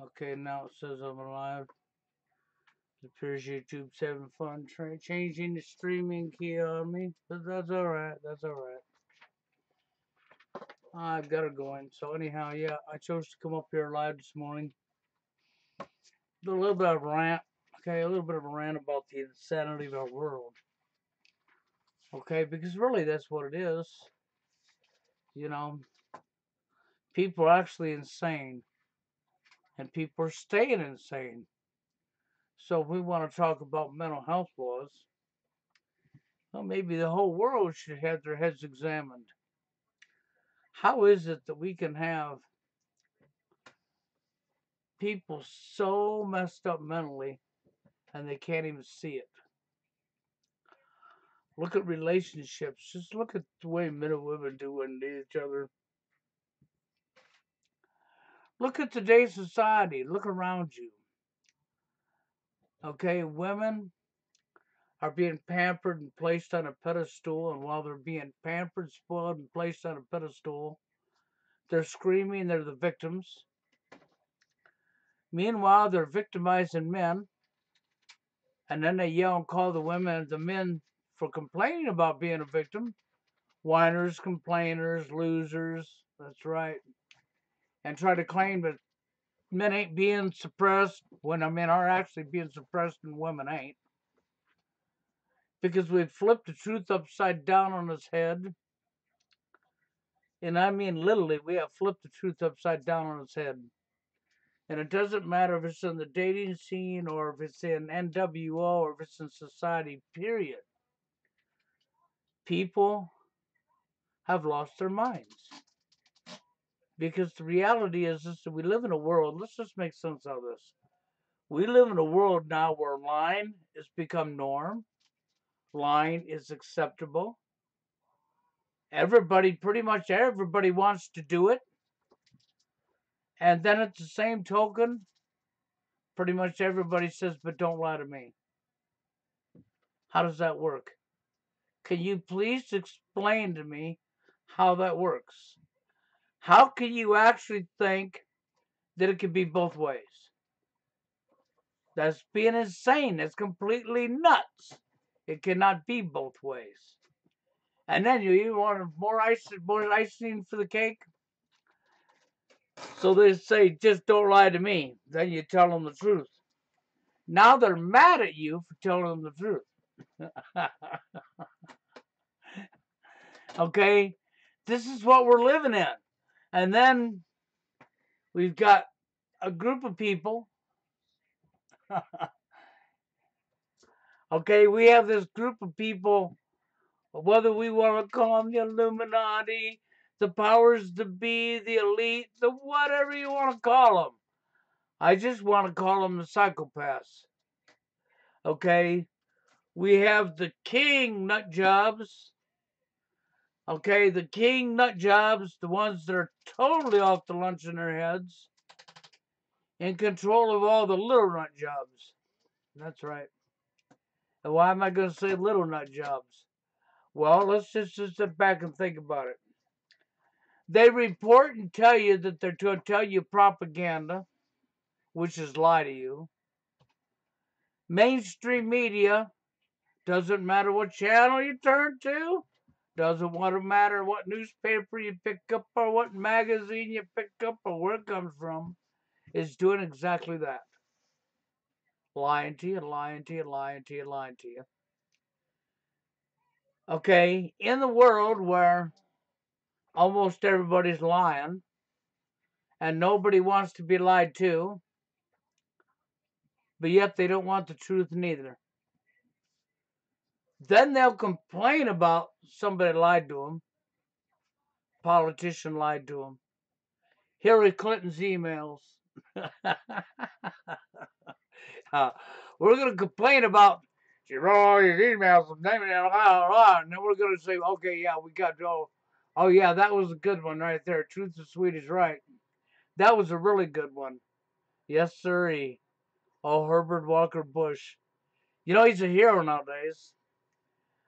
Okay, now it says I'm alive. It appears YouTube's having fun changing the streaming key on me, but that's alright. That's alright. I've got it going. So anyhow, yeah, I chose to come up here live this morning. Do a little bit of a rant. Okay, a little bit of a rant about the insanity of our world. Okay, because really that's what it is. You know, people are actually insane, and people are staying insane. So if we want to talk about mental health laws, well, maybe the whole world should have their heads examined. How is it that we can have people so messed up mentally and they can't even see it? Look at relationships. Just look at the way men and women do with each other. Look at today's society. Look around you. Okay, women are being pampered and placed on a pedestal, and while they're being pampered, spoiled, and placed on a pedestal, they're screaming they're the victims. Meanwhile, they're victimizing men, and then they yell and call the men for complaining about being a victim. Whiners, complainers, losers. That's right. And try to claim that men ain't being suppressed when men are actually being suppressed and women ain't. Because we've flipped the truth upside down on its head. And I mean literally, we have flipped the truth upside down on its head. And it doesn't matter if it's in the dating scene or if it's in NWO or if it's in society, period. People have lost their minds. Because the reality is this, that we live in a world, let's just make sense of this. We live in a world now where lying has become norm. Lying is acceptable. Pretty much everybody wants to do it. And then at the same token, pretty much everybody says, but don't lie to me. How does that work? Can you please explain to me how that works? How can you actually think that it could be both ways? That's being insane. That's completely nuts. It cannot be both ways. And then you want more icing for the cake? So they say, just don't lie to me. Then you tell them the truth. Now they're mad at you for telling them the truth. Okay? This is what we're living in. And then we've got a group of people. Okay, we have this group of people, whether we want to call them the Illuminati, the powers to be, the elite, the whatever you want to call them. I just want to call them the psychopaths. Okay, we have the king nut jobs. Okay, the king nut jobs, the ones that are totally off the lunch in their heads, in control of all the little nut jobs. That's right. And why am I going to say little nut jobs? Well, let's just sit back and think about it. They report and tell you that they're to tell you propaganda, which is lie to you. Mainstream media, doesn't matter what channel you turn to, doesn't want to matter what newspaper you pick up or what magazine you pick up or where it comes from, is doing exactly that. Lying to you, lying to you, lying to you, lying to you. Okay, in the world where almost everybody's lying and nobody wants to be lied to, but yet they don't want the truth neither. Then they'll complain about somebody lied to them, politician lied to them, Hillary Clinton's emails. We're going to complain about she wrote all these emails and then we're going to say, okay, yeah, we got oh yeah, that was a good one right there. Truth is sweet is right. That was a really good one. Yes, sirree. Oh, Herbert Walker Bush. You know, he's a hero nowadays.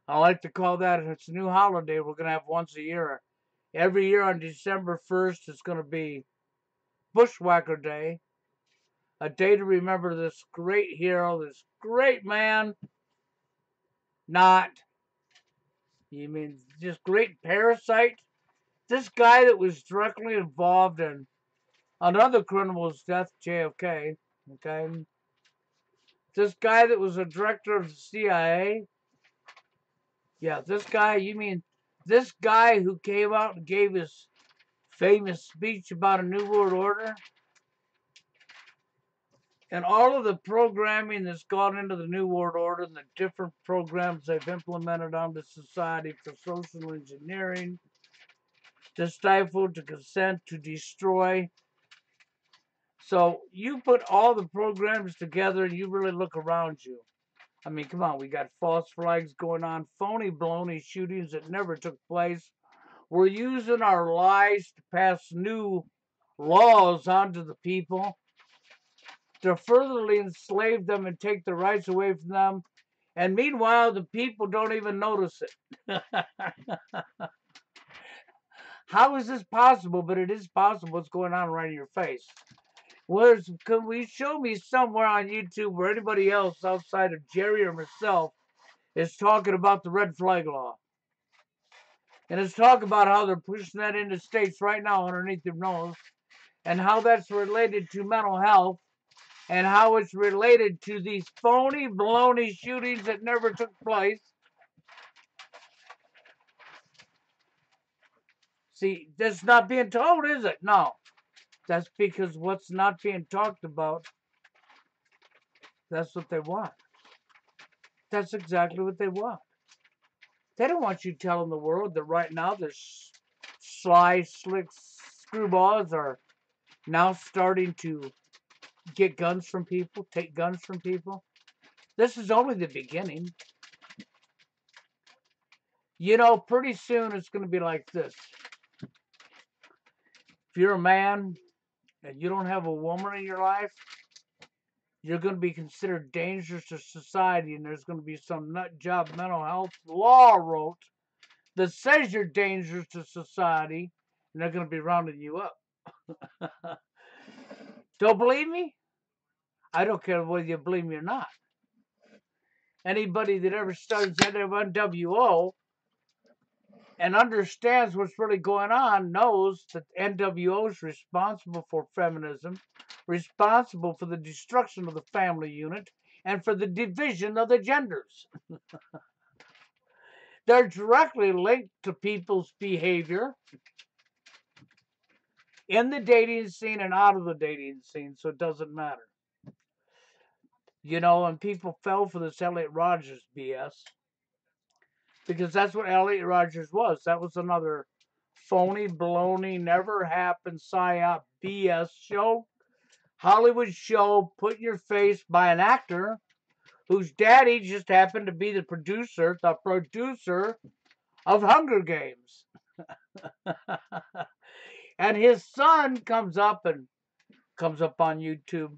I like to call that, it's a new holiday we're going to have once a year. Every year on December 1st, it's going to be Bushwhacker Day. A day to remember this great hero, this great man, not, you mean this great parasite? This guy that was directly involved in another criminal's death, JFK, okay? This guy that was a director of the CIA? Yeah, this guy, you mean this guy who came out and gave his famous speech about a New World Order? And all of the programming that's gone into the New World Order and the different programs they've implemented onto society for social engineering, to stifle, to consent, to destroy. So you put all the programs together and you really look around you. I mean, come on, we got false flags going on, phony baloney shootings that never took place. We're using our lies to pass new laws onto the people to furtherly enslave them and take their rights away from them. And meanwhile, the people don't even notice it. How is this possible? But it is possible. What's going on right in your face? Can we show me somewhere on YouTube where anybody else outside of Jerry or myself is talking about the red flag law? And it's talk about how they're pushing that into states right now underneath their nose, and how that's related to mental health, and how it's related to these phony, baloney shootings that never took place. See, that's not being told, is it? No. That's because what's not being talked about, that's what they want. That's exactly what they want. They don't want you telling the world that right now there's sly, slick screwballs are now starting to get guns from people, take guns from people. This is only the beginning. You know, pretty soon it's going to be like this. If you're a man and you don't have a woman in your life, you're going to be considered dangerous to society, and there's going to be some nut job mental health law wrote that says you're dangerous to society, and they're going to be rounding you up. Don't believe me? I don't care whether you believe me or not. Anybody that ever studies NWO and understands what's really going on knows that NWO is responsible for feminism, responsible for the destruction of the family unit, and for the division of the genders. They're directly linked to people's behavior in the dating scene and out of the dating scene, so it doesn't matter. You know, and people fell for this Elliot Rogers BS because that's what Elliot Rogers was. That was another phony, baloney, never happened, psyop BS show, Hollywood show put in your face by an actor whose daddy just happened to be the producer of Hunger Games. And his son comes up on YouTube.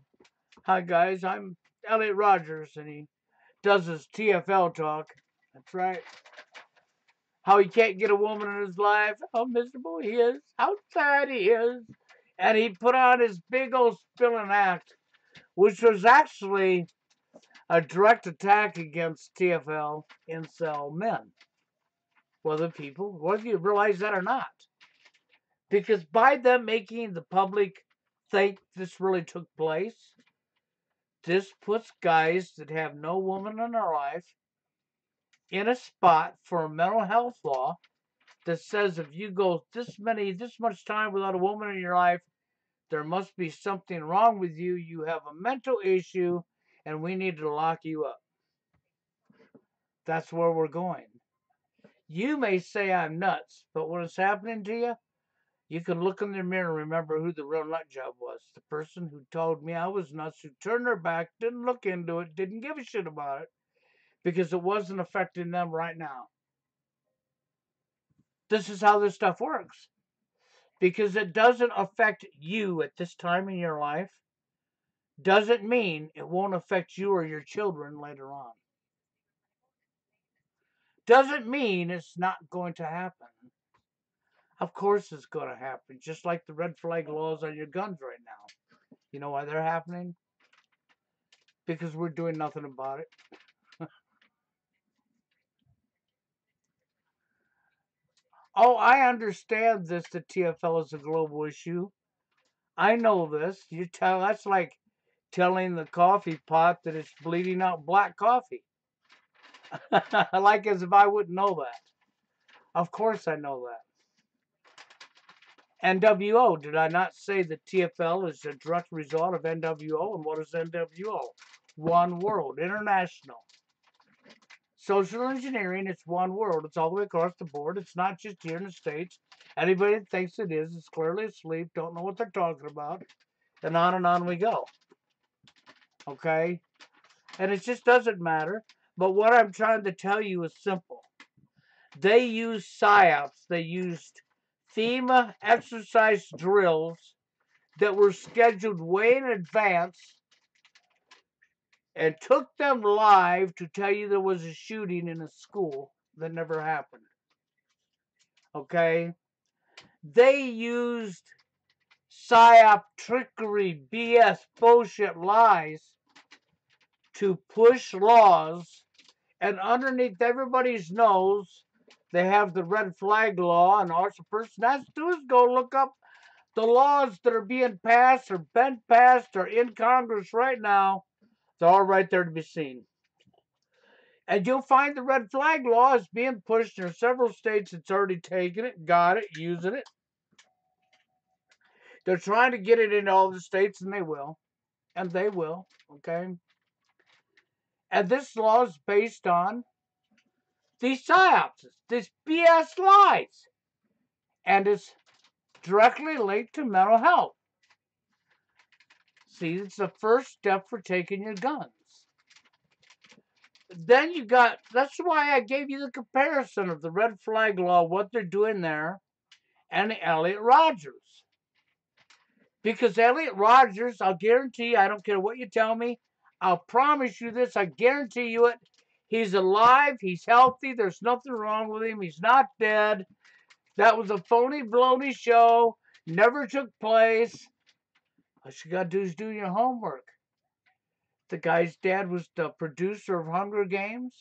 Hi guys, I'm Elliot Rogers, and he does his TFL talk. That's right. How he can't get a woman in his life, how miserable he is, how sad he is. And he put on his big old spilling act, which was actually a direct attack against TFL incel men. Whether you realize that or not. Because by them making the public think this really took place, this puts guys that have no woman in their life in a spot for a mental health law that says if you go this much time without a woman in your life, there must be something wrong with you. You have a mental issue, and we need to lock you up. That's where we're going. You may say I'm nuts, but when it's happening to you, you can look in the mirror and remember who the real nut job was. The person who told me I was nuts, who turned their back, didn't look into it, didn't give a shit about it, because it wasn't affecting them right now. This is how this stuff works. Because it doesn't affect you at this time in your life, doesn't mean it won't affect you or your children later on. Doesn't mean it's not going to happen. Of course it's going to happen, just like the red flag laws on your guns right now. You know why they're happening? because we're doing nothing about it. Oh, I understand this. The TFL is a global issue. I know this. That's like telling the coffee pot that it's bleeding out black coffee. Like as if I wouldn't know that. Of course I know that. NWO, did I not say that TFL is a direct result of NWO? And what is NWO? One World, International. Social engineering, it's one world. It's all the way across the board. It's not just here in the States. Anybody that thinks it is clearly asleep, don't know what they're talking about. And on we go. Okay? And it just doesn't matter. But what I'm trying to tell you is simple. They used PSYOPs. They used FEMA exercise drills that were scheduled way in advance and took them live to tell you there was a shooting in a school that never happened. Okay? They used PSYOP trickery, BS, bullshit, lies to push laws, and underneath everybody's nose, they have the red flag law, and all the person has to do is go look up the laws that are being passed or been passed or in Congress right now. They're all right there to be seen. And you'll find the red flag law is being pushed. There are several states that's already taken it, got it, using it. They're trying to get it in all the states, and they will. And they will, okay? And this law is based on these psyops, these BS lies. And it's directly linked to mental health. See, it's the first step for taking your guns. Then you got, that's why I gave you the comparison of the red flag law, what they're doing there, and Elliot Rodgers. Because Elliot Rodgers, I'll guarantee you, I don't care what you tell me, I'll promise you this, I guarantee you it, he's alive, he's healthy, there's nothing wrong with him, he's not dead. That was a phony, baloney show, never took place. All you gotta do is do your homework. The guy's dad was the producer of Hunger Games.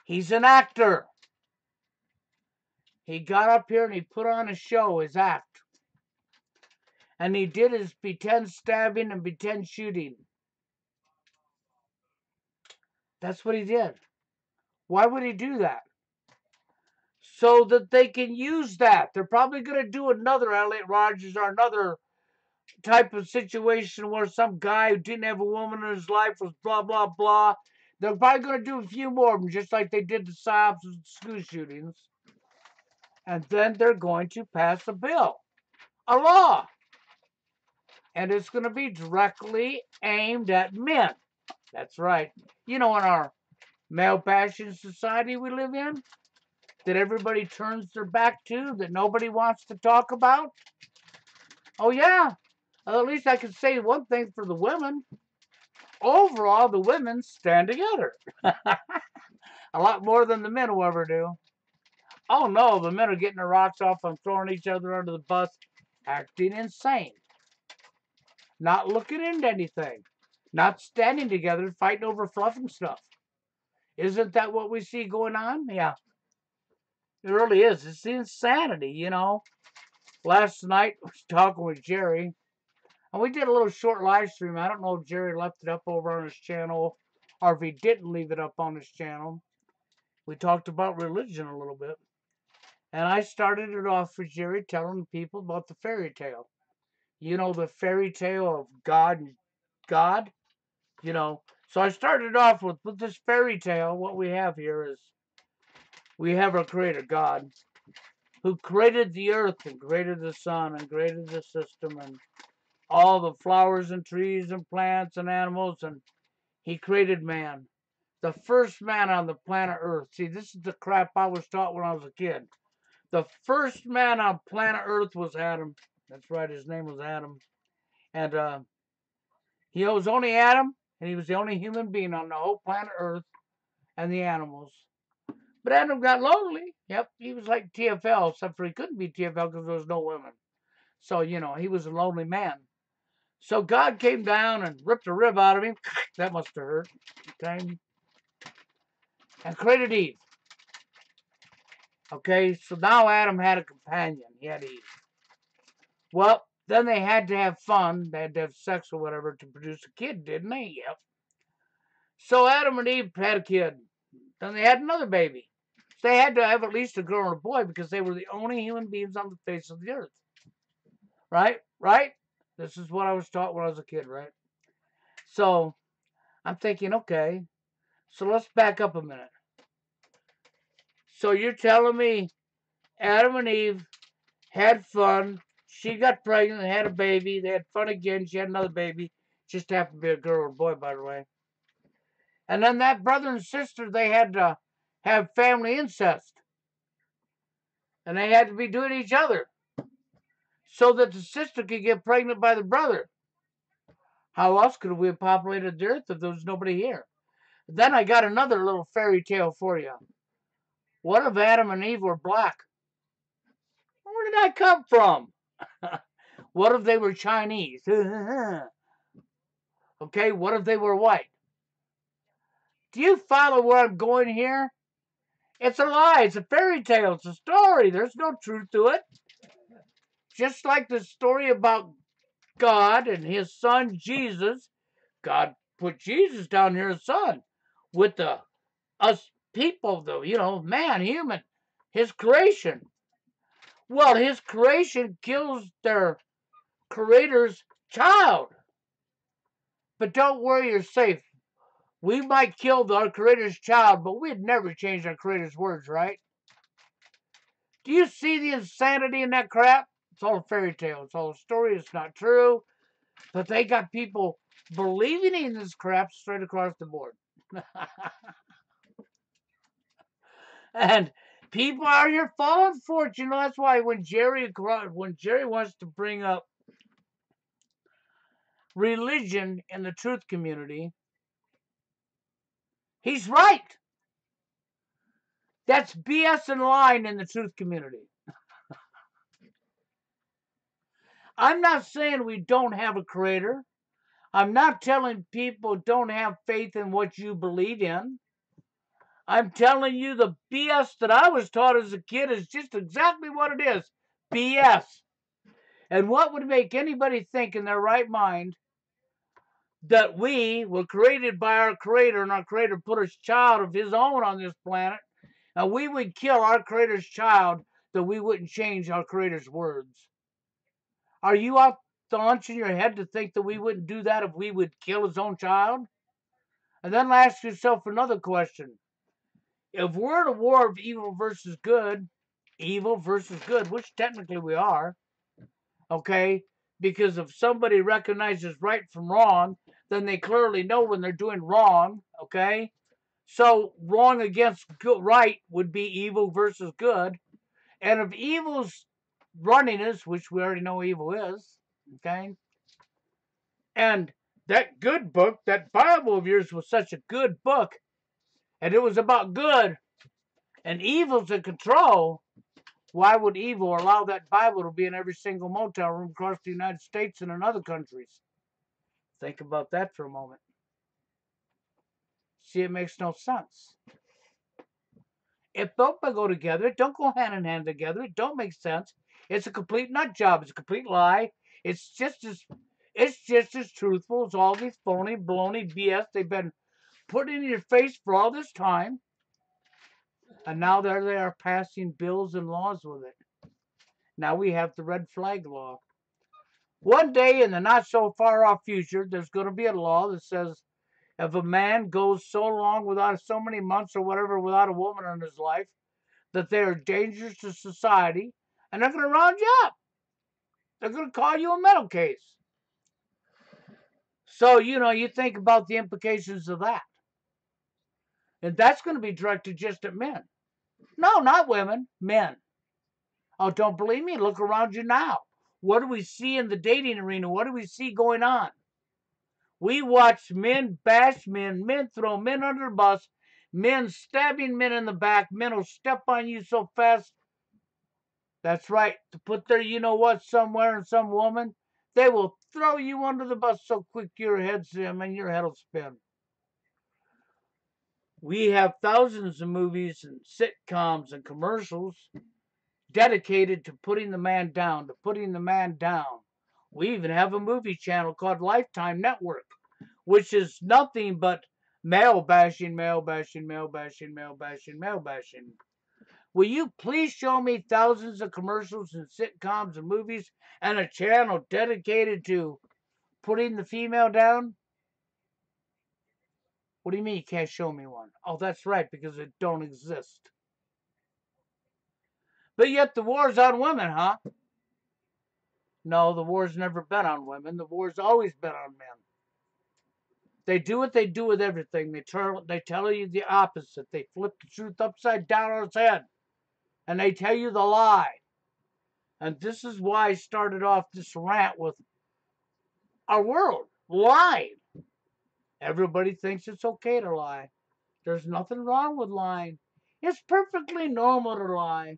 He's an actor. He got up here and he put on a show, his act. And he did his pretend stabbing and pretend shooting. That's what he did. Why would he do that? So that they can use that. They're probably going to do another Elliot Rodgers or another type of situation where some guy who didn't have a woman in his life was blah, blah, blah. They're probably going to do a few more of them, just like they did the psyops and school shootings. And then they're going to pass a bill, a law. And it's going to be directly aimed at men. That's right. You know, in our male passion society we live in, that everybody turns their back to, that nobody wants to talk about. Oh, yeah. Well, at least I can say one thing for the women. Overall, the women stand together. A lot more than the men will ever do. Oh, no, the men are getting their rocks off and throwing each other under the bus, acting insane. Not looking into anything. Not standing together, fighting over fluff and stuff. Isn't that what we see going on? Yeah. It really is. It's the insanity, you know. Last night, I was talking with Jerry, and we did a little short live stream. I don't know if Jerry left it up over on his channel, or if he didn't leave it up on his channel. We talked about religion a little bit. And I started it off with Jerry telling people about the fairy tale. You know, the fairy tale of God and God, you know. So I started off with this fairy tale. What we have here is we have our creator, God, who created the earth and created the sun and created the system and all the flowers and trees and plants and animals, and he created man. The first man on the planet Earth. See, this is the crap I was taught when I was a kid. The first man on planet Earth was Adam. That's right, his name was Adam. And he was only Adam, and he was the only human being on the whole planet Earth and the animals. But Adam got lonely. Yep, he was like TFL, except for he couldn't be TFL because there was no women. So, you know, he was a lonely man. So God came down and ripped a rib out of him. That must have hurt. Okay. And created Eve. Okay. So now Adam had a companion. He had Eve. Well, then they had to have fun. They had to have sex or whatever to produce a kid, didn't they? Yep. So Adam and Eve had a kid. Then they had another baby. So they had to have at least a girl and a boy because they were the only human beings on the face of the earth. Right? Right? This is what I was taught when I was a kid, right? So I'm thinking, okay, so let's back up a minute. So you're telling me Adam and Eve had fun. She got pregnant and had a baby. They had fun again. She had another baby. Just happened to be a girl or a boy, by the way. And then that brother and sister, they had to have family incest. And they had to be doing each other so that the sister could get pregnant by the brother. How else could we have populated the earth if there was nobody here? Then I got another little fairy tale for you. What if Adam and Eve were black? Where did that come from? What if they were Chinese? Okay, what if they were white? Do you follow where I'm going here? It's a lie. It's a fairy tale. It's a story. There's no truth to it. Just like the story about God and his son Jesus. God put Jesus down here as son with the us people, though, man, human, his creation. Well, his creation kills their creator's child. But don't worry, you're safe. We might kill our creator's child, but we'd never change our creator's words, right? Do you see the insanity in that crap? It's all a fairy tale. It's all a story. It's not true. But they got people believing in this crap straight across the board. And people out here falling for it. That's why when Jerry wants to bring up religion in the truth community, he's right. That's BS and lying in the truth community. I'm not saying we don't have a creator. I'm not telling people don't have faith in what you believe in. I'm telling you the BS that I was taught as a kid is just exactly what it is. BS. And what would make anybody think in their right mind that we were created by our creator and our creator put a child of his own on this planet and we would kill our creator's child, that we wouldn't change our creator's words? Are you out to lunch in your head to think that we wouldn't do that if we would kill his own child? And then ask yourself another question. If we're in a war of evil versus good, which technically we are, okay? Because if somebody recognizes right from wrong, then they clearly know when they're doing wrong, okay? So wrong against good, right would be evil versus good. And if evil's running us, which we already know evil is, okay? And that good book, that Bible of yours was such a good book, and it was about good, and evil's in control. Why would evil allow that Bible to be in every single motel room across the United States and in other countries? Think about that for a moment. See, it makes no sense. If both go together, it don't go hand in hand together. It don't make sense. It's a complete nut job. It's a complete lie. It's just as truthful as all these phony, baloney BS they've been putting in your face for all this time. And now there they are passing bills and laws with it. Now we have the red flag law. One day in the not so far off future, there's going to be a law that says if a man goes so long without so many months or whatever without a woman in his life, that they are dangerous to society, and they're going to round you up. They're going to call you a mental case. So, you think about the implications of that. And that's going to be directed just at men. No, not women, men. Oh, don't believe me? Look around you now. What do we see in the dating arena? What do we see going on? We watch men bash men, men throw men under the bus, men stabbing men in the back. Men will step on you so fast. That's right. To put their you-know-what somewhere in some woman, they will throw you under the bus so quick your head'll spin. We have thousands of movies and sitcoms and commercials dedicated to putting the man down, We even have a movie channel called Lifetime Network, which is nothing but male bashing, male bashing, male bashing, male bashing, male bashing. Will you please show me thousands of commercials and sitcoms and movies and a channel dedicated to putting the female down? What do you mean you can't show me one? Oh, that's right, because it don't exist. But yet the war's on women, huh? No, the war's never been on women. The war's always been on men. They do what they do with everything. They tell you the opposite. They flip the truth upside down on its head. And they tell you the lie. And this is why I started off this rant with our world lying. Everybody thinks it's okay to lie. There's nothing wrong with lying. It's perfectly normal to lie.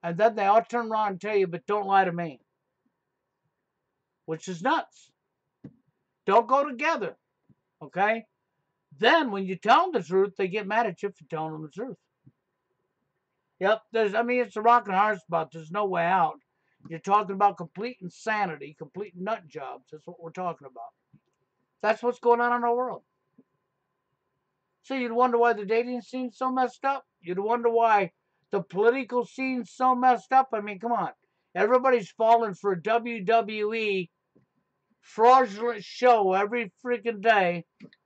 And then they all turn around and tell you, but don't lie to me. Which is nuts. Don't go together. Okay? Then when you tell them the truth, they get mad at you for telling them the truth. Yep, it's a rock and hard spot. There's no way out. You're talking about complete insanity, complete nut jobs. That's what we're talking about. That's what's going on in our world. So you'd wonder why the dating scene's so messed up. You'd wonder why the political scene's so messed up. I mean, come on. Everybody's falling for a WWE fraudulent show every freaking day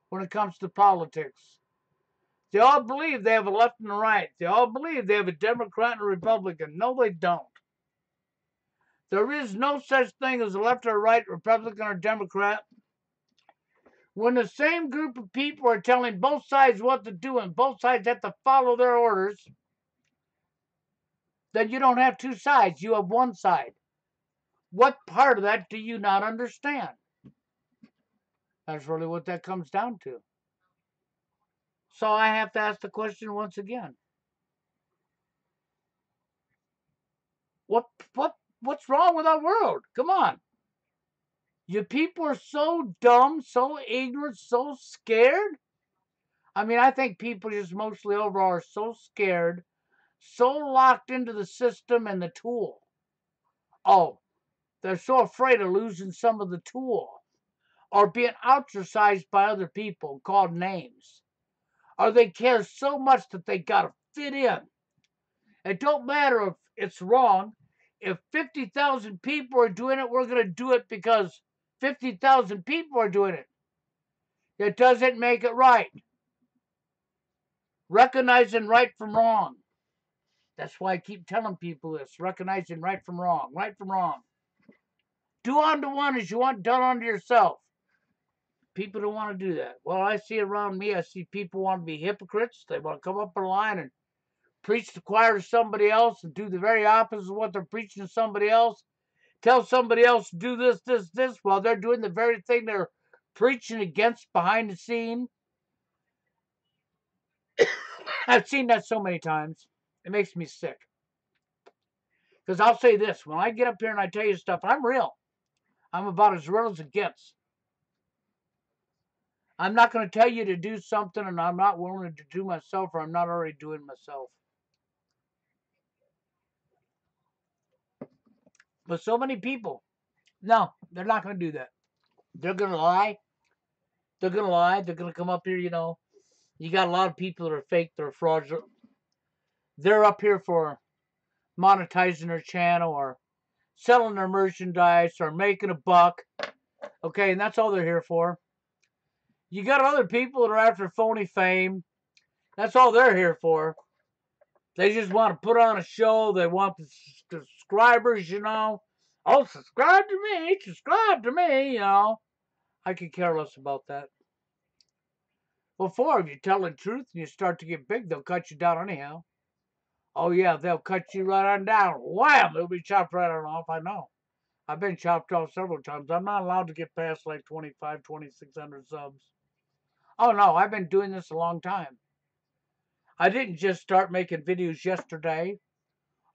when it comes to politics. They all believe they have a left and a right. They all believe they have a Democrat and a Republican. No, they don't. There is no such thing as a left or right, Republican or Democrat. When the same group of people are telling both sides what to do and both sides have to follow their orders, then you don't have two sides. You have one side. What part of that do you not understand? That's really what that comes down to. So I have to ask the question once again. What what's wrong with our world? Come on. You people are so dumb, so ignorant, so scared. I mean, I think people just mostly overall are so scared, so locked into the system and the tool. Oh, they're so afraid of losing some of the tool or being ostracized by other people, called names. Or they care so much that they got to fit in. It don't matter if it's wrong. If 50,000 people are doing it, we're going to do it because 50,000 people are doing it. It doesn't make it right. Recognizing right from wrong. That's why I keep telling people this. Recognizing right from wrong. Right from wrong. Do unto one as you want done unto yourself. People don't want to do that. Well, I see around me, I see people want to be hypocrites. They want to come up in line and preach the choir to somebody else and do the very opposite of what they're preaching to somebody else. Tell somebody else to do this, this, this, while they're doing the very thing they're preaching against behind the scene. I've seen that so many times. It makes me sick. Because I'll say this, when I get up here and I tell you stuff, I'm real. I'm about as real as it gets. I'm not going to tell you to do something and I'm not willing to do myself or I'm not already doing myself. But so many people, no, they're not going to do that. They're going to lie. They're going to lie. They're going to come up here, you know. You got a lot of people that are fake, they're fraudulent. They're up here for monetizing their channel or selling their merchandise or making a buck. Okay, and that's all they're here for. You got other people that are after phony fame. That's all they're here for. They just want to put on a show. They want the subscribers, you know. Oh, subscribe to me, you know. I could care less about that. Before, if you tell the truth and you start to get big, they'll cut you down anyhow. Oh, yeah, they'll cut you right on down. Wham! They'll be chopped right on off, I know. I've been chopped off several times. I'm not allowed to get past like 25, 2,600 subs. Oh, no, I've been doing this a long time. I didn't just start making videos yesterday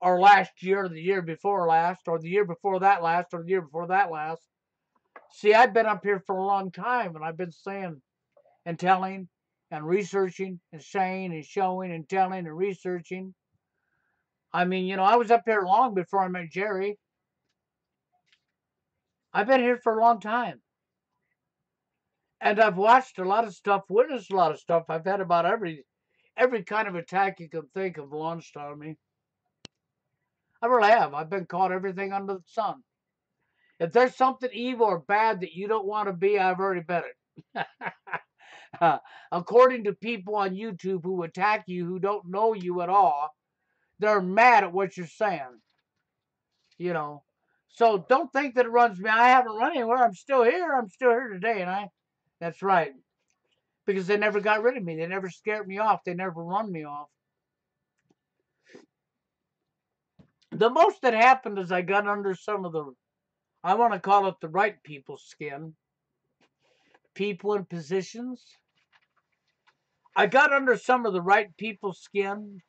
or last year, or the year before last, or the year before that last, or the year before that last. See, I've been up here for a long time, and I've been saying and telling and researching and saying and showing and telling and researching. I mean, I was up here long before I met Jerry. I've been here for a long time. And I've watched a lot of stuff, witnessed a lot of stuff. I've had about every kind of attack you can think of launched on me. I really have. I've been caught everything under the sun. If there's something evil or bad that you don't want to be, I've already been it. According to people on YouTube who attack you who don't know you at all, they're mad at what you're saying. So don't think that it runs me. I haven't run anywhere. I'm still here. I'm still here today, and that's right. Because they never got rid of me. They never scared me off. They never run me off. The most that happened is I got under some of the, I want to call it the right people's skin. People in positions. I got under some of the right people's skin.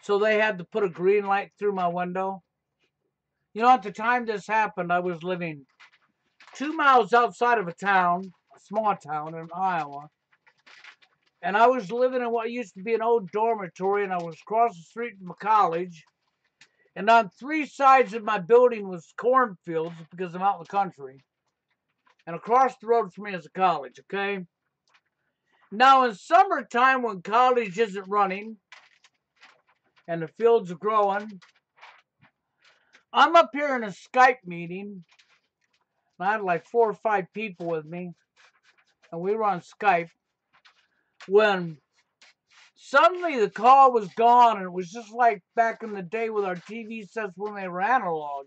So they had to put a green light through my window. At the time this happened, I was living 2 miles outside of a town, a small town in Iowa. And I was living in what used to be an old dormitory, and I was across the street from a college. And on 3 sides of my building was cornfields because I'm out in the country. And across the road from me is a college, okay? Now, in summertime, when college isn't running and the fields are growing, I'm up here in a Skype meeting. I had like 4 or 5 people with me, and we were on Skype when suddenly the call was gone, and it was just like back in the day with our TV sets when they were analog,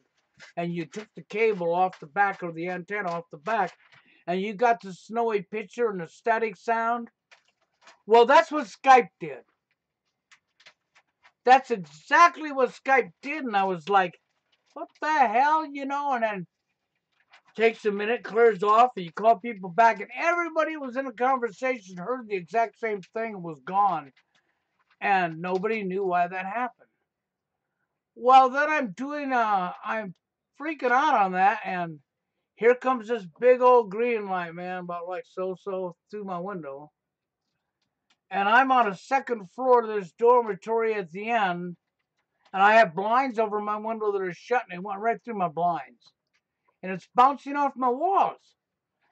and you took the cable off the back or the antenna off the back, and you got the snowy picture and the static sound. Well, that's what Skype did. That's exactly what Skype did, and I was like, what the hell, and then takes a minute, clears off, and you call people back, and everybody was in a conversation, heard the exact same thing, and was gone. And nobody knew why that happened. Well, then I'm freaking out on that, and here comes this big old green light, man, about like so through my window. And I'm on a second floor of this dormitory at the end, and I have blinds over my window that are shut, and it went right through my blinds. And it's bouncing off my walls.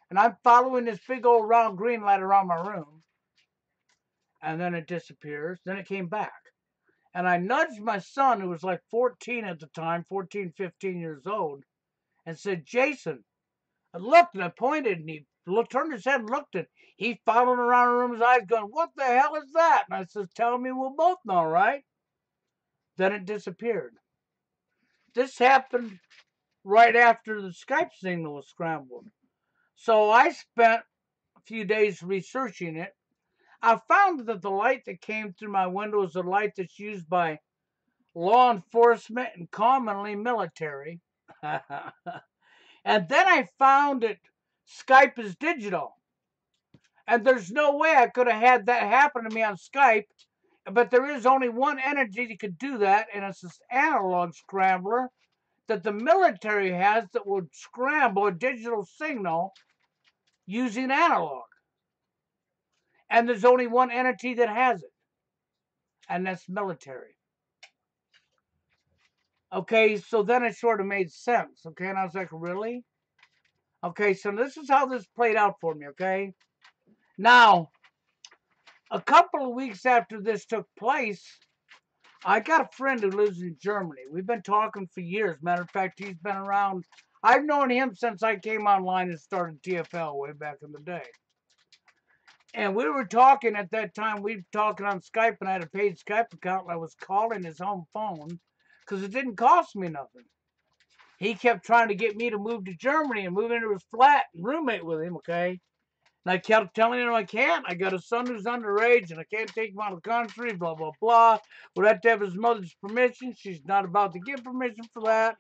And I'm following this big old round green light around my room. And then it disappears. Then it came back. And I nudged my son, who was like 14 at the time, 14, 15 years old, and said, Jason. I looked and I pointed, and he turned his head and looked, and he followed around the room, his eyes going, what the hell is that? And I says, tell me, we'll both know, right? Then it disappeared. This happened right after the Skype signal was scrambled. So I spent a few days researching it. I found that the light that came through my window is a light that's used by law enforcement and commonly military. And then I found that Skype is digital. And there's no way I could have had that happen to me on Skype. But there is only one entity that could do that, and it's this analog scrambler that the military has that would scramble a digital signal using analog. And there's only one entity that has it, and that's military. Okay, so then it sort of made sense, okay? And I was like, really? Okay, so this is how this played out for me, okay? Now, a couple of weeks after this took place, I got a friend who lives in Germany. We've been talking for years. Matter of fact, he's been around. I've known him since I came online and started TFL way back in the day. And we were talking at that time. We were talking on Skype, and I had a paid Skype account, and I was calling his home phone because it didn't cost me nothing. He kept trying to get me to move to Germany and move into his flat and roommate with him, okay? And I kept telling him I can't. I got a son who's underage, and I can't take him out of the country, blah, blah, blah. Would have to have his mother's permission. She's not about to give permission for that.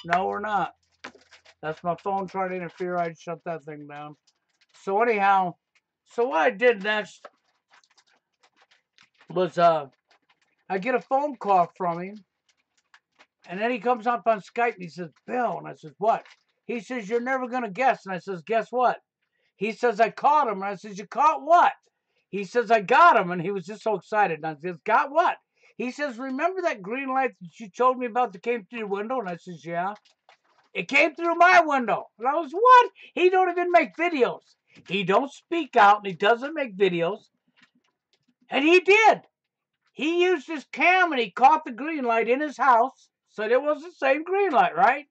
No, we're not. That's my phone trying to interfere. I'd shut that thing down. So anyhow, So what I did next was I get a phone call from him, and then he comes up on Skype and he says, Bill, and I says, what? He says, you're never gonna guess. And I says, guess what? He says, I caught him. And I says, you caught what? He says, I got him. And he was just so excited. And I says, got what? He says, remember that green light that you told me about that came through your window? And I says, yeah. It came through my window. And I was, what? He don't even make videos. He don't speak out and he doesn't make videos. And he did. He used his cam and he caught the green light in his house. Said it was the same green light, right?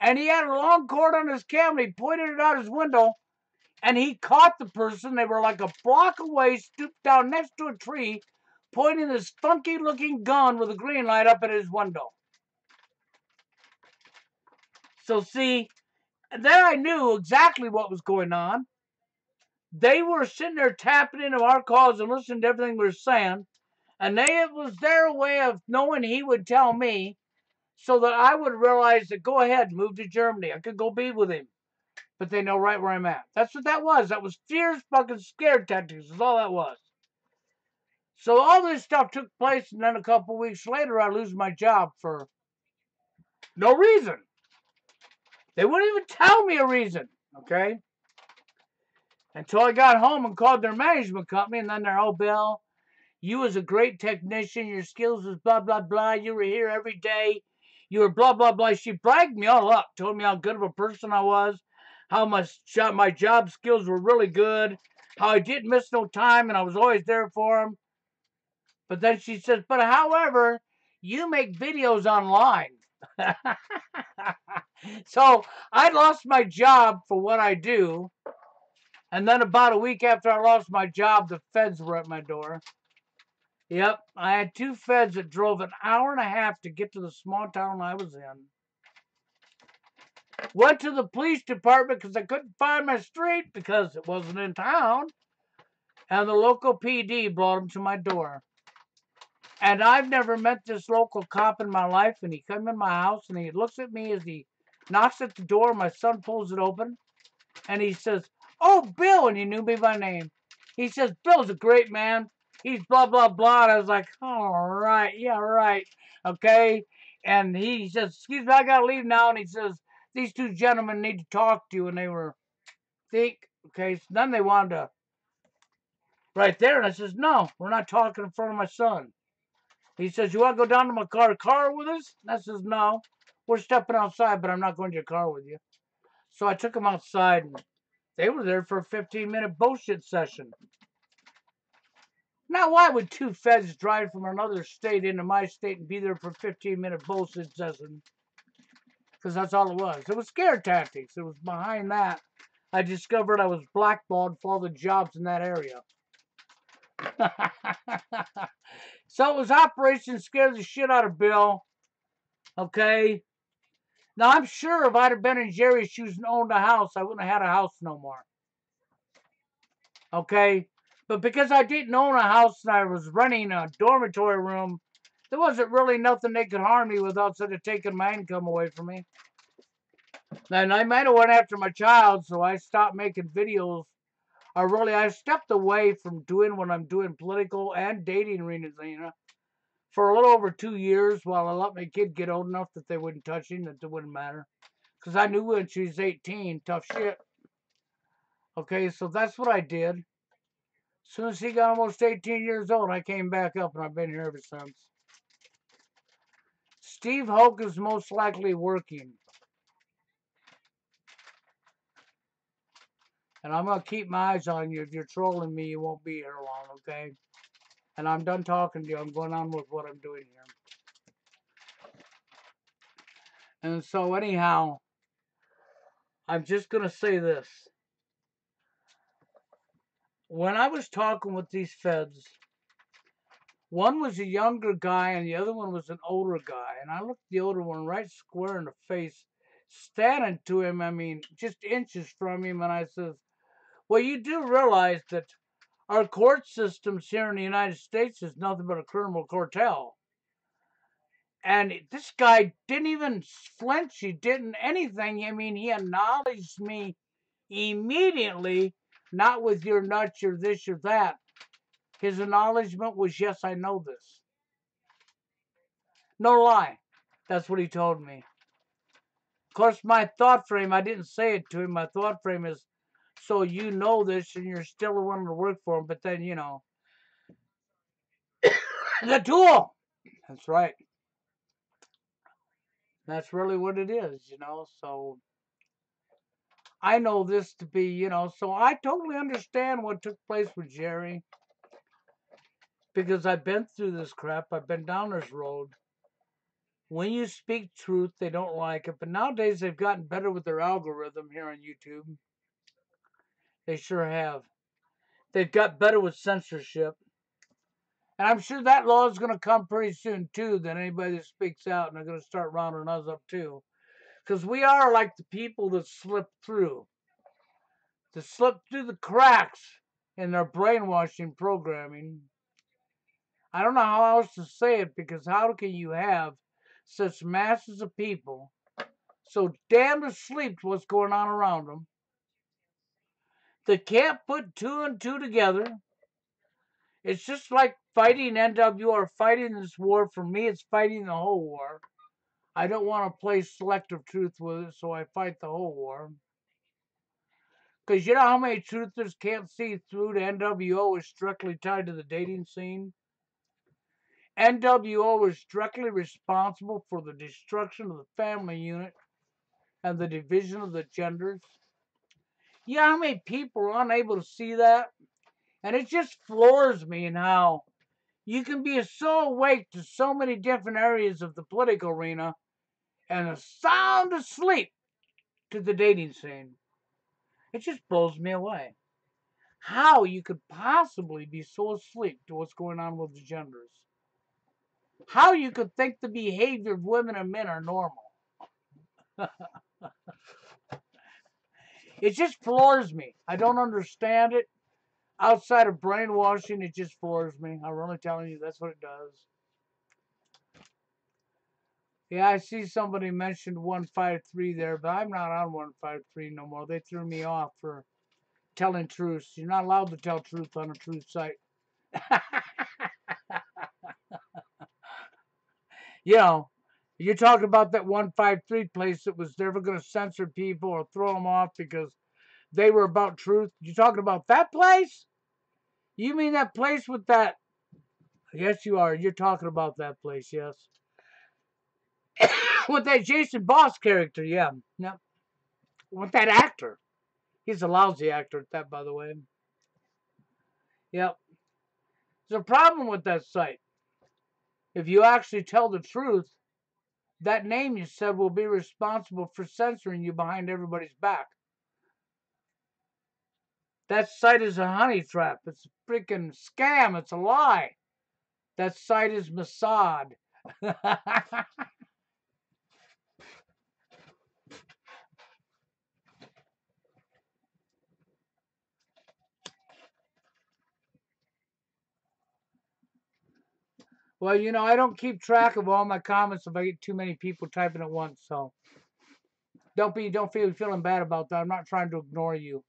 And he had a long cord on his cam and he pointed it out his window. And he caught the person. They were like a block away, stooped down next to a tree, pointing this funky looking gun with a green light up at his window. So see, then I knew exactly what was going on. They were sitting there tapping into our calls and listening to everything we were saying. And it was their way of knowing he would tell me so that I would realize that go ahead, move to Germany. I could go be with him. But they know right where I'm at. That's what that was. That was fierce fucking scare tactics is all that was. So all this stuff took place, and then a couple weeks later, I lose my job for no reason. They wouldn't even tell me a reason, okay? Until I got home and called their management company, and then they're, oh, Bill, you was a great technician. Your skills was blah, blah, blah. You were here every day. You were blah, blah, blah. She bragged me all up, told me how good of a person I was, how my job skills were really good, how I didn't miss no time, and I was always there for them. But then she says, but however, you make videos online. So I lost my job for what I do. And then about a week after I lost my job, the feds were at my door. Yep, I had two feds that drove an hour and a half to get to the small town I was in. Went to the police department because I couldn't find my street because it wasn't in town. And the local PD brought them to my door. And I've never met this local cop in my life. And he come in my house and he looks at me as he knocks at the door. My son pulls it open. And he says, oh, Bill. And he knew me by name. He says, Bill's a great man. He's blah, blah, blah. And I was like, all right. Yeah, right. Okay. And he says, excuse me, I got to leave now. And he says, these two gentlemen need to talk to you. And they were thick. Okay. So then they wanted to right there. And I says, no, we're not talking in front of my son. He says, you want to go down to my car with us? And I says, no, we're stepping outside, but I'm not going to your car with you. So I took them outside, and they were there for a 15-minute bullshit session. Now, why would two feds drive from another state into my state and be there for a 15-minute bullshit session? Because that's all it was. It was scare tactics. It was behind that. I discovered I was blackballed for all the jobs in that area. So it was Operation Scare the Shit Out of Bill. Okay? Now, I'm sure if I'd have been in Jerry's shoes and owned a house, I wouldn't have had a house no more. Okay? But because I didn't own a house and I was renting a dormitory room, there wasn't really nothing they could harm me without sort of taking my income away from me. And I might have went after my child, so I stopped making videos. I stepped away from doing what I'm doing, political and dating arenas, for a little over 2 years while I let my kid get old enough that they wouldn't touch him, that it wouldn't matter. Because I knew when she was 18, tough shit. Okay, so that's what I did. As soon as he got almost 18 years old, I came back up and I've been here ever since. Steve Hoke is most likely working. And I'm going to keep my eyes on you. If you're trolling me, you won't be here long, okay? And I'm done talking to you. I'm going on with what I'm doing here. And so anyhow, I'm just going to say this. When I was talking with these feds, one was a younger guy and the other one was an older guy. And I looked the older one right square in the face, standing to him, I mean, just inches from him. And I says, well, you do realize that our court systems here in the United States is nothing but a criminal cartel. And this guy didn't even flinch. He didn't anything. I mean, he acknowledged me immediately Not with your nuts, you're this, you're that. His acknowledgement was, yes, I know this. No lie. That's what he told me. Of course, my thought frame, I didn't say it to him. My thought frame is, so you know this and you're still willing to work for him, but then, the tool. That's right. That's really what it is. So I know this to be, so I totally understand what took place with Jerry because I've been through this crap. I've been down this road. When you speak truth, they don't like it. But nowadays, they've gotten better with their algorithm here on YouTube. They sure have. They've got better with censorship. And I'm sure that law is going to come pretty soon, too, that anybody that speaks out, and they're going to start rounding us up, too. Because we are like the people that slip through. To slip through the cracks in their brainwashing programming. I don't know how else to say it, because how can you have such masses of people so damn asleep to what's going on around them? They can't put two and two together. It's just like fighting NWO, fighting this war. For me, it's fighting the whole war. I don't want to play selective truth with it, so I fight the whole war. Because you know how many truthers can't see through to NWO is directly tied to the dating scene? NWO is directly responsible for the destruction of the family unit and the division of the genders. You know how many people are unable to see that? And it just floors me in how you can be so awake to so many different areas of the political arena and sound asleep to the dating scene. It just blows me away. How you could possibly be so asleep to what's going on with the genders. How you could think the behavior of women and men are normal. It just floors me. I don't understand it. Outside of brainwashing, it just floors me. I'm really telling you, that's what it does. Yeah, I see somebody mentioned 153 there, but I'm not on 153 no more. They threw me off for telling truths. You're not allowed to tell truth on a truth site. you know, you're talking about that 153 place that was never going to censor people or throw them off because they were about truth. You're talking about that place? You mean that place with that? Yes, you are. You're talking about that place, yes. With that Jason Boss character, yeah. Yep. With that actor. He's a lousy actor at that, by the way. Yep. There's a problem with that site. If you actually tell the truth, that name you said will be responsible for censoring you behind everybody's back. That site is a honey trap. It's a freaking scam. It's a lie. That site is Mossad. Well, I don't keep track of all my comments if I get too many people typing at once. So don't feel feeling bad about that. I'm not trying to ignore you.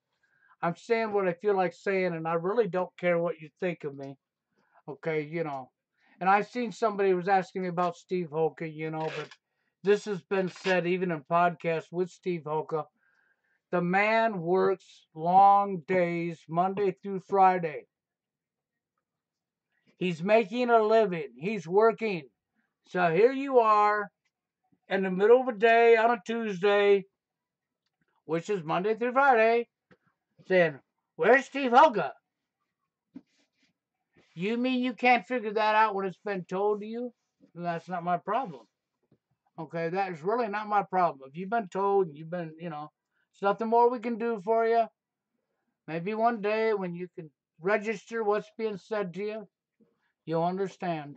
I'm saying what I feel like saying, and I really don't care what you think of me. Okay. And I've seen somebody was asking me about Steve Hoka, but this has been said even in podcasts with Steve Hoka. The man works long days, Monday through Friday. He's making a living. He's working. So here you are in the middle of a day on a Tuesday, which is Monday through Friday, saying, "Where's Steve Hoka?" You mean you can't figure that out when it's been told to you? That's not my problem. Okay, that is really not my problem. If you've been told, there's nothing more we can do for you. Maybe one day when you can register what's being said to you, you'll understand.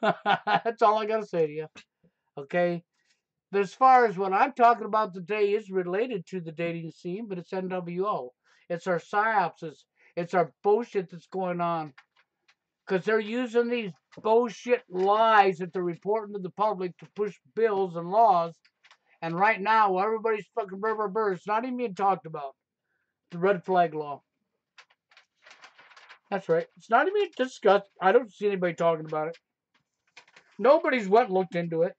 That's all I got to say to you. Okay? But as far as what I'm talking about today is related to the dating scene, but it's NWO. It's our psyops. It's our bullshit that's going on. Because they're using these bullshit lies that they're reporting to the public to push bills and laws. And right now, everybody's fucking burr, burr, burr. It's not even being talked about. The red flag law. That's right. It's not even discussed. I don't see anybody talking about it. Nobody's went and looked into it.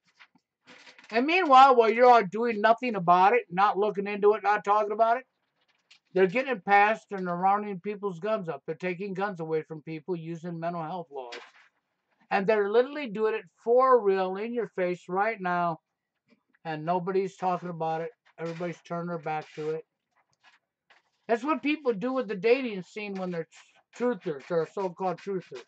And meanwhile, while you're all doing nothing about it, not looking into it, not talking about it, they're getting it passed and they're rounding people's guns up. They're taking guns away from people using mental health laws. And they're literally doing it for real in your face right now. And nobody's talking about it. Everybody's turning their back to it. That's what people do with the dating scene when they're truthers or so-called truthers.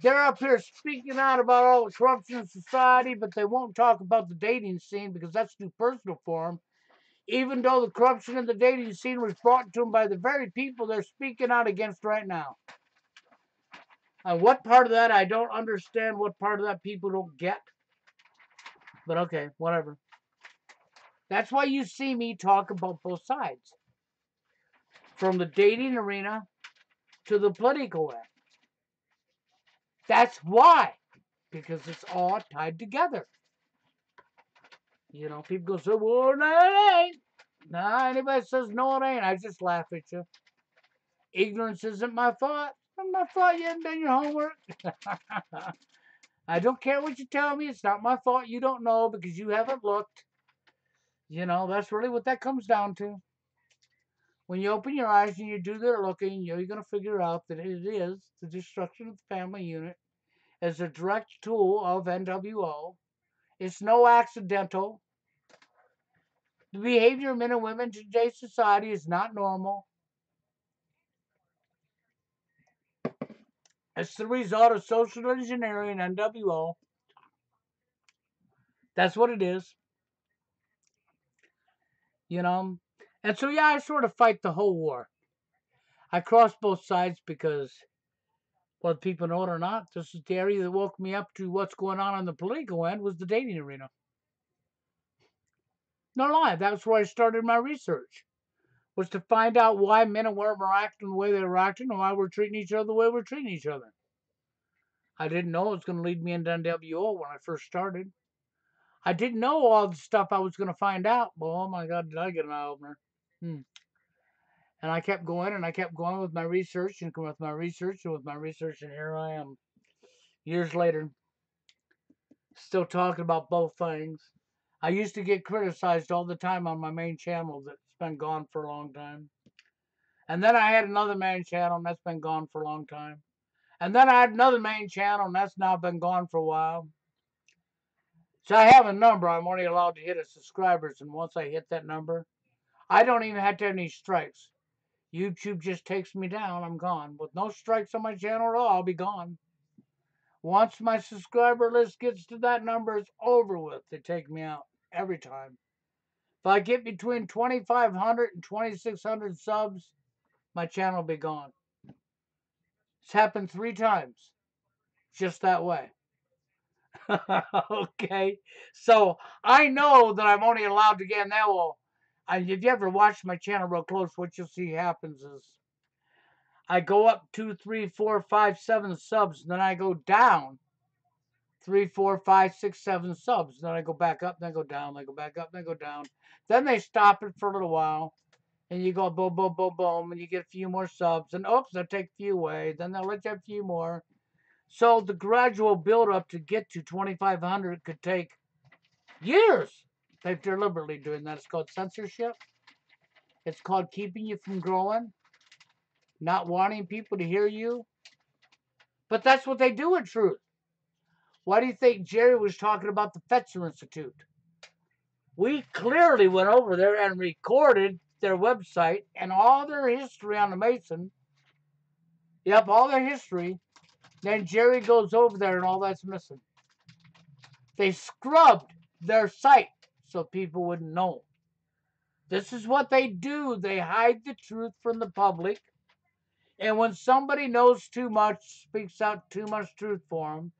They're up here speaking out about all the corruption in society, but they won't talk about the dating scene because that's too personal for them. Even though the corruption in the dating scene was brought to them by the very people they're speaking out against right now. And what part of that I don't understand, what part of that people don't get. But okay, whatever. That's why you see me talk about both sides. From the dating arena to the political end. That's why. Because it's all tied together. You know, people go, so, well, no, it ain't. Nah, anybody says no, it ain't. I just laugh at you. Ignorance isn't my fault. It's not my fault you haven't done your homework. I don't care what you tell me. It's not my fault you don't know because you haven't looked. You know, that's really what that comes down to. When you open your eyes and you do the looking, you're going to figure out that it is the destruction of the family unit as a direct tool of NWO. It's no accidental. The behavior of men and women in today's society is not normal. It's the result of social engineering and NWO. That's what it is, you know. And so, yeah, I sort of fight the whole war. I cross both sides because, whether people know it or not, this is the area that woke me up to what's going on the political end was the dating arena. No lie, that's where I started my research, was to find out why men and women were acting the way they were acting and why we're treating each other the way we're treating each other. I didn't know it was going to lead me into NWO when I first started. I didn't know all the stuff I was going to find out. But oh my God, did I get an eye opener? Hmm. And I kept going and I kept going with my research and with my research and with my research, and here I am, years later, still talking about both things. I used to get criticized all the time on my main channel that's been gone for a long time. And then I had another main channel and that's been gone for a long time. And then I had another main channel and that's now been gone for a while. So I have a number I'm only allowed to hit as subscribers, and once I hit that number, I don't even have to have any strikes. YouTube just takes me down. I'm gone. With no strikes on my channel at all, I'll be gone. Once my subscriber list gets to that number, it's over with. They take me out every time. If I get between 2,500 and 2,600 subs, my channel will be gone. It's happened 3 times. Just that way. Okay. So I know that I'm only allowed to get in that. Well, if you ever watch my channel real close, what you'll see happens is I go up 2, 3, 4, 5, 7 subs, and then I go down 3, 4, 5, 6, 7 subs. Then I go back up, then I go down, then I go back up, then I go down. Then they stop it for a little while, and you go boom, boom, boom, boom, and you get a few more subs, and oops, they'll take a few away. Then they'll let you have a few more. So the gradual build up to get to 2,500 could take years. They're deliberately doing that. It's called censorship. It's called keeping you from growing, not wanting people to hear you. But that's what they do in truth. Why do you think Jerry was talking about the Fetzer Institute? We clearly went over there and recorded their website and all their history on the Mason. Yep, all their history. Then Jerry goes over there and all that's missing. They scrubbed their site so people wouldn't know. This is what they do. They hide the truth from the public. And when somebody knows too much, speaks out too much truth for them,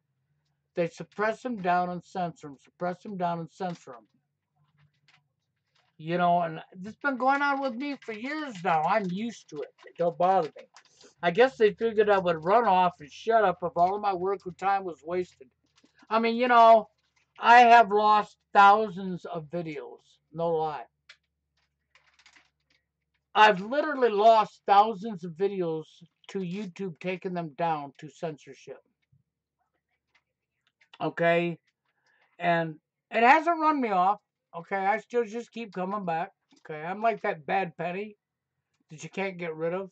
they suppress them down and censor them, suppress them down and censor them. You know, and this has been going on with me for years now. I'm used to it. It don't bother me. I guess they figured I would run off and shut up if all of my work or time was wasted. I mean, you know, I have lost thousands of videos. No lie. I've literally lost thousands of videos to YouTube, taking them down to censorship. Okay, and it hasn't run me off. Okay, I still just keep coming back. Okay, I'm like that bad penny that you can't get rid of.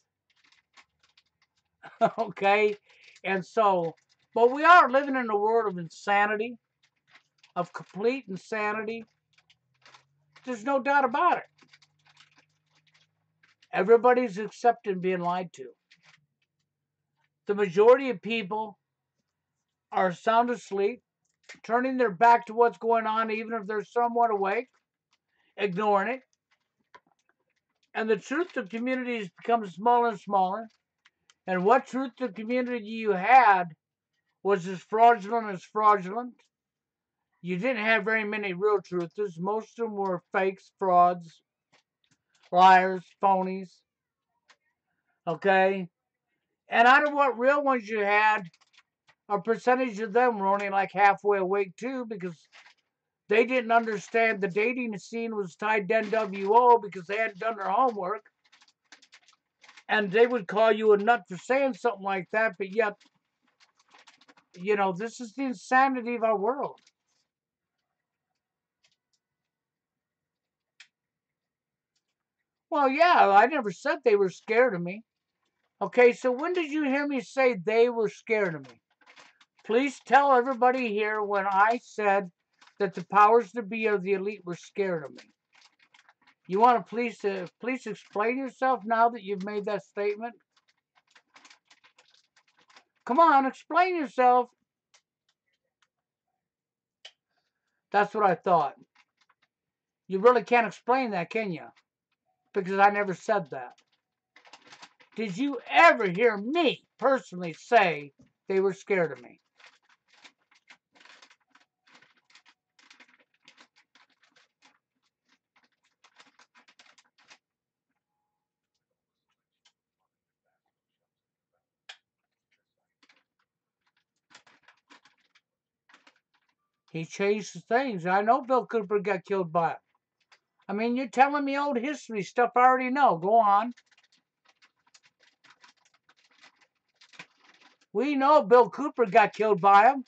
Okay, and so, but we are living in a world of insanity, of complete insanity. There's no doubt about it. Everybody's accepting being lied to. The majority of people are sound asleep, turning their back to what's going on, even if they're somewhat awake, ignoring it. And the truth of communities becomes smaller and smaller. And what truth of community you had was as fraudulent as fraudulent. You didn't have very many real truthers. Most of them were fakes, frauds, liars, phonies. Okay? And out of what real ones you had, a percentage of them were only like halfway awake too, because they didn't understand the dating scene was tied to NWO because they hadn't done their homework. And they would call you a nut for saying something like that, but yet, this is the insanity of our world. Well, yeah, I never said they were scared of me. Okay, so when did you hear me say they were scared of me? Please tell everybody here when I said that the powers that be of the elite were scared of me. You want to please explain yourself now that you've made that statement? Come on, explain yourself. That's what I thought. You really can't explain that, can you? Because I never said that. Did you ever hear me personally say they were scared of me? He changed things. I know Bill Cooper got killed by it. I mean, you're telling me old history stuff I already know. Go on. We know Bill Cooper got killed by him.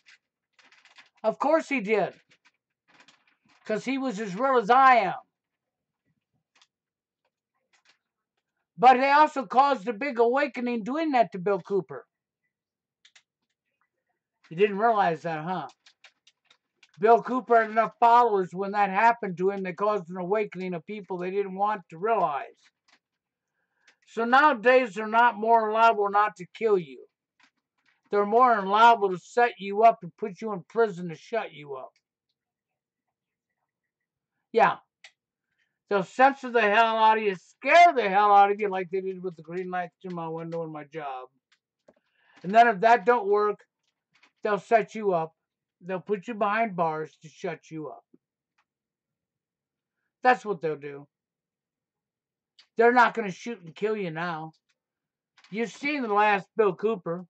Of course he did. Because he was as real as I am. But they also caused a big awakening doing that to Bill Cooper. You didn't realize that, huh? Bill Cooper had enough followers when that happened to him that caused an awakening of people they didn't want to realize. So nowadays they're not more liable not to kill you. They're more liable to set you up and put you in prison to shut you up. Yeah. They'll censor the hell out of you, scare the hell out of you like they did with the green lights in my window in my job. And then if that don't work, they'll set you up. They'll put you behind bars to shut you up. That's what they'll do. They're not going to shoot and kill you now. You've seen the last Bill Cooper.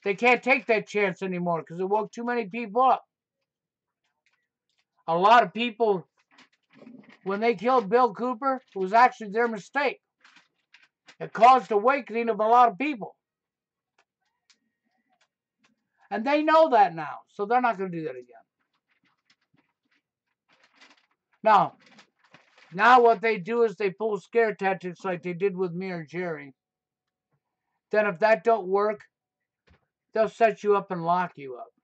They can't take that chance anymore because it woke too many people up. A lot of people, when they killed Bill Cooper, it was actually their mistake. It caused awakening of a lot of people. And they know that now, so they're not going to do that again. Now what they do is they pull scare tactics like they did with me or Jerry. Then if that don't work, they'll set you up and lock you up.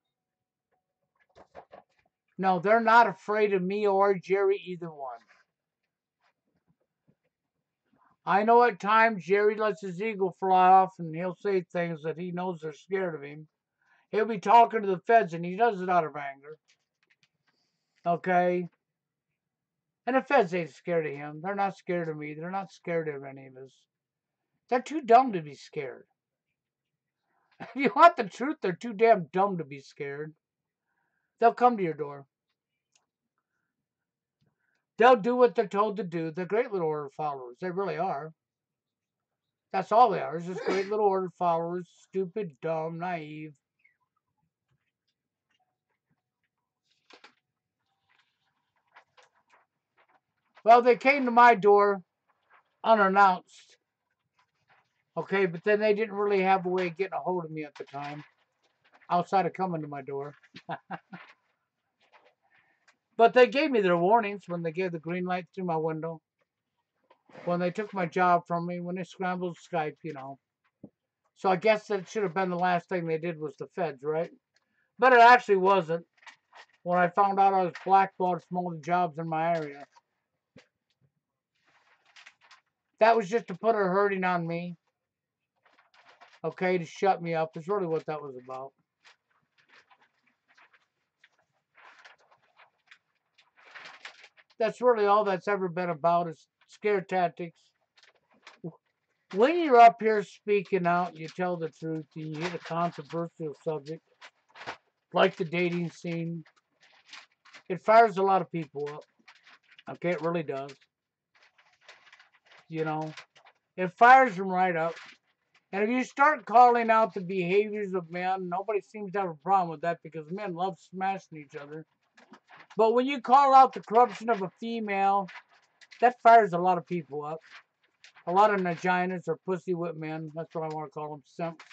No, they're not afraid of me or Jerry, either one. I know at times Jerry lets his ego fly off and he'll say things that he knows they're scared of him. He'll be talking to the feds and he does it out of anger. Okay? And the feds ain't scared of him. They're not scared of me. They're not scared of any of us. They're too dumb to be scared. If you want the truth, they're too damn dumb to be scared. They'll come to your door. They'll do what they're told to do. They're great little order followers. They really are. That's all they are. Is just great little order followers. Stupid, dumb, naive. Well, they came to my door unannounced. Okay, but then they didn't really have a way of getting a hold of me at the time, outside of coming to my door. But they gave me their warnings when they gave the green light through my window. When they took my job from me, when they scrambled Skype, you know. So I guess that should have been the last thing they did was the feds, right? But it actually wasn't. When I found out I was blackballed from all the jobs in my area. That was just to put a hurting on me, okay, to shut me up is really what that was about. That's really all that's ever been about is scare tactics. When you're up here speaking out, you tell the truth, and you hit a controversial subject, like the dating scene, it fires a lot of people up. Okay, it really does. You know, it fires them right up. And if you start calling out the behaviors of men, nobody seems to have a problem with that because men love smashing each other. But when you call out the corruption of a female, that fires a lot of people up. A lot of vaginas or pussy whip men. That's what I want to call them. Simps.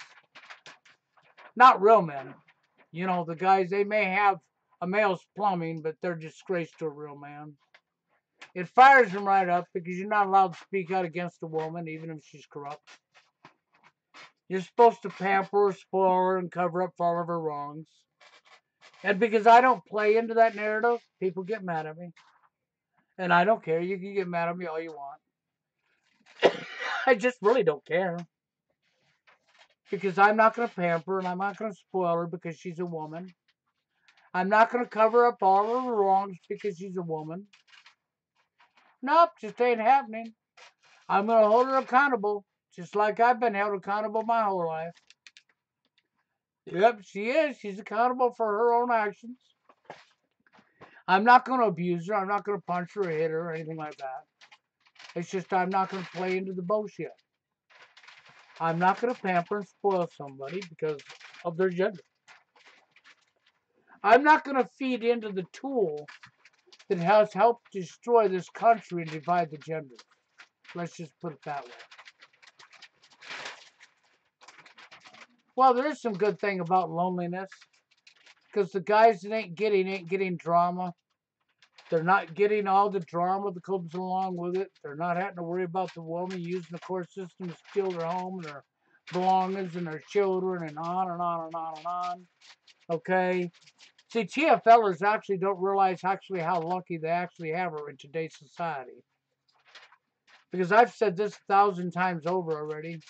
Not real men. You know, the guys, they may have a male's plumbing, but they're disgrace to a real man. It fires them right up because you're not allowed to speak out against a woman, even if she's corrupt. You're supposed to pamper her, spoil her, and cover up for all of her wrongs. And because I don't play into that narrative, people get mad at me. And I don't care. You can get mad at me all you want. I just really don't care. Because I'm not going to pamper and I'm not going to spoil her because she's a woman. I'm not going to cover up all of her wrongs because she's a woman. Nope, just ain't happening. I'm going to hold her accountable, just like I've been held accountable my whole life. Yep, she is. She's accountable for her own actions. I'm not going to abuse her. I'm not going to punch her or hit her or anything like that. It's just I'm not going to play into the bullshit. I'm not going to pamper and spoil somebody because of their gender. I'm not going to feed into the tool that has helped destroy this country and divide the genders. Let's just put it that way. Well, there is some good thing about loneliness because the guys that ain't getting drama. They're not getting all the drama that comes along with it. They're not having to worry about the woman using the court system to steal their home and their belongings and their children and on and on and on and on. Okay? See, TFLers actually don't realize actually how lucky they actually have her in today's society. Because I've said this 1,000 times over already.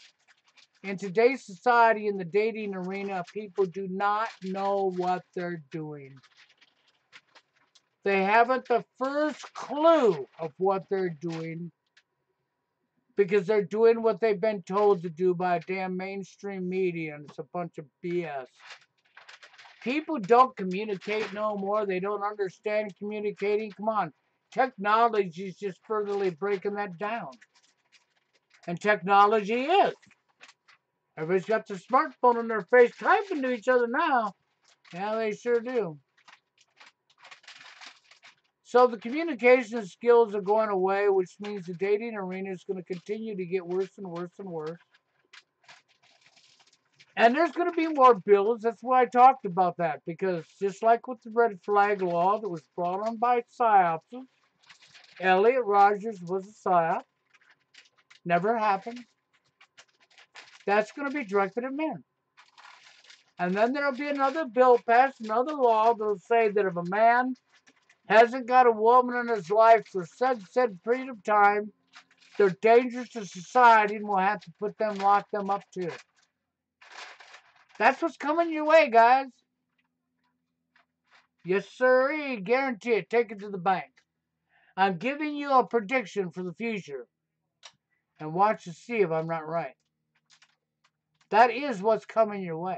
In today's society, in the dating arena, people do not know what they're doing. They haven't the first clue of what they're doing because they're doing what they've been told to do by a damn mainstream media, and it's a bunch of BS. People don't communicate no more. They don't understand communicating. Come on. Technology is just furtherly breaking that down. And technology is. Everybody's got their smartphone in their face typing to each other now. Yeah, they sure do. So the communication skills are going away, which means the dating arena is going to continue to get worse and worse and worse. And there's going to be more bills. That's why I talked about that. Because just like with the red flag law that was brought on by psyops, Elliot Rogers was a psyop. Never happened. That's going to be directed at men. And then there'll be another bill passed, another law that'll say that if a man hasn't got a woman in his life for said period of time, they're dangerous to society and we'll have to lock them up too. That's what's coming your way, guys. Yes, sir. Guarantee it. Take it to the bank. I'm giving you a prediction for the future. And watch to see if I'm not right. That is what's coming your way.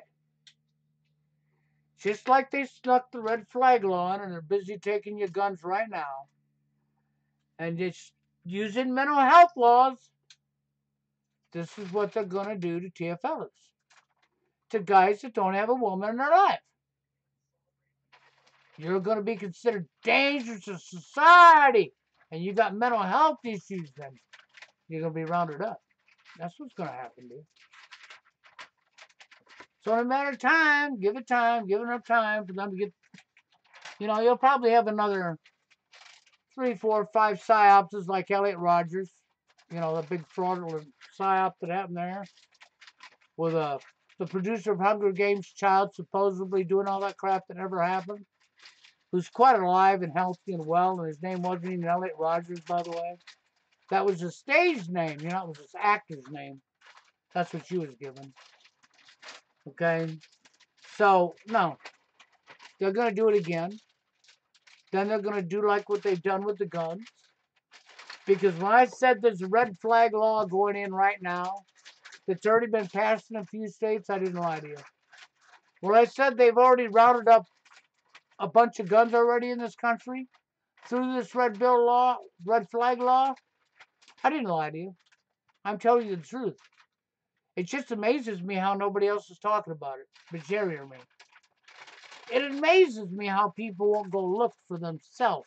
Just like they snuck the red flag law in and they're busy taking your guns right now. And just using mental health laws. This is what they're going to do to TFLers. To guys that don't have a woman in their life. You're going to be considered dangerous to society. and you got mental health issues, then you're going to be rounded up. That's what's going to happen, dude. So in a matter of time, give it enough time for them to get, you'll probably have another 3, 4, 5 psyopses like Elliot Rogers, the big fraudulent psyop that happened there with the producer of Hunger Games child supposedly doing all that crap that never happened, who's quite alive and healthy and well, and his name wasn't even Elliot Rogers, by the way. That was his stage name, it was his actor's name. That's what she was given. Okay? So, no. They're going to do it again. Then they're going to do like what they've done with the guns. Because when I said there's a red flag law going in right now that's already been passed in a few states, I didn't lie to you. When I said they've already rounded up a bunch of guns already in this country through this red flag law, I didn't lie to you. I'm telling you the truth. It just amazes me how nobody else is talking about it, but Jerry or me. It amazes me how people won't go look for themselves.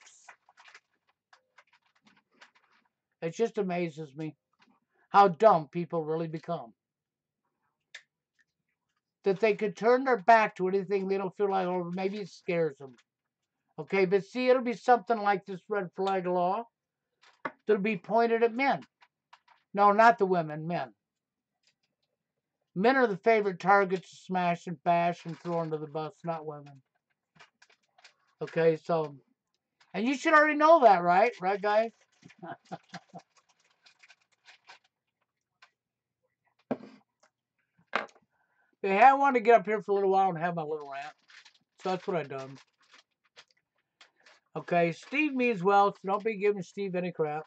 It just amazes me how dumb people really become. That they could turn their back to anything they don't feel like, or maybe it scares them. Okay, but see, it'll be something like this red flag law that'll be pointed at men. No, not the women, men. Men are the favorite targets to smash and bash and throw under the bus, not women. Okay, so, and you should already know that, right? Right, guys? Hey, I wanted to get up here for a little while and have my little rant. So that's what I done. Okay, Steve means well, so don't be giving Steve any crap.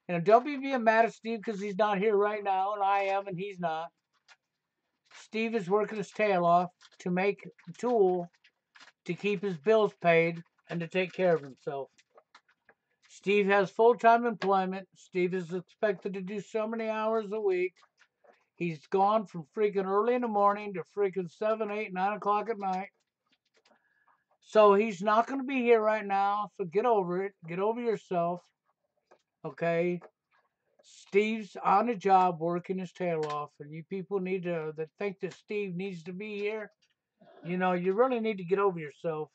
And don't be being mad at Steve because he's not here right now, and I am, and he's not. Steve is working his tail off to make a tool to keep his bills paid and to take care of himself. Steve has full-time employment. Steve is expected to do so many hours a week. He's gone from freaking early in the morning to freaking 7, 8, 9 o'clock at night. So he's not going to be here right now. So get over it. Get over yourself. Okay? Steve's on the job working his tail off. And you people need to, that think that Steve needs to be here, you really need to get over yourself.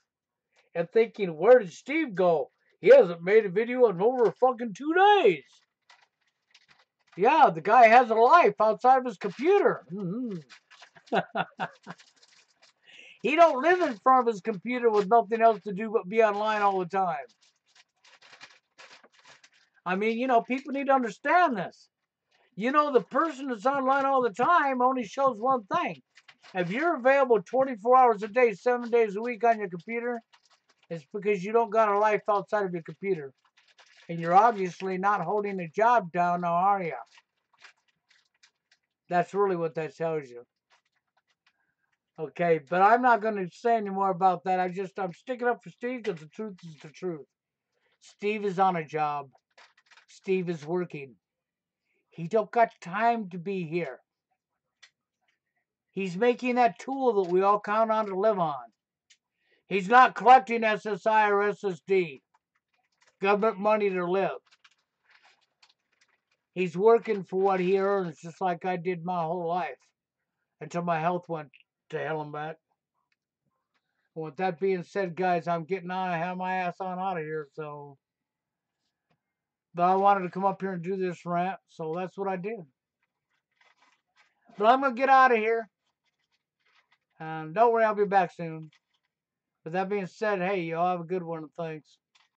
And thinking, where did Steve go? He hasn't made a video in over fucking 2 days. Yeah, the guy has a life outside of his computer. He don't live in front of his computer with nothing else to do but be online all the time. I mean, people need to understand this. The person that's online all the time only shows one thing. If you're available 24 hours a day, 7 days a week on your computer, it's because you don't got a life outside of your computer. And you're obviously not holding a job down now, are you? That's really what that tells you. Okay, but I'm not going to say any more about that. I'm sticking up for Steve because the truth is the truth. Steve is on a job. Steve is working. He don't got time to be here. He's making that tool that we all count on to live on. He's not collecting SSI or SSD, government money to live. He's working for what he earns, just like I did my whole life, until my health went to hell and back. And with that being said, guys, I'm getting on. I have my ass on out of here, so. But I wanted to come up here and do this rant, so that's what I did. But I'm going to get out of here. And don't worry, I'll be back soon. With that being said, hey, y'all have a good one, and thanks.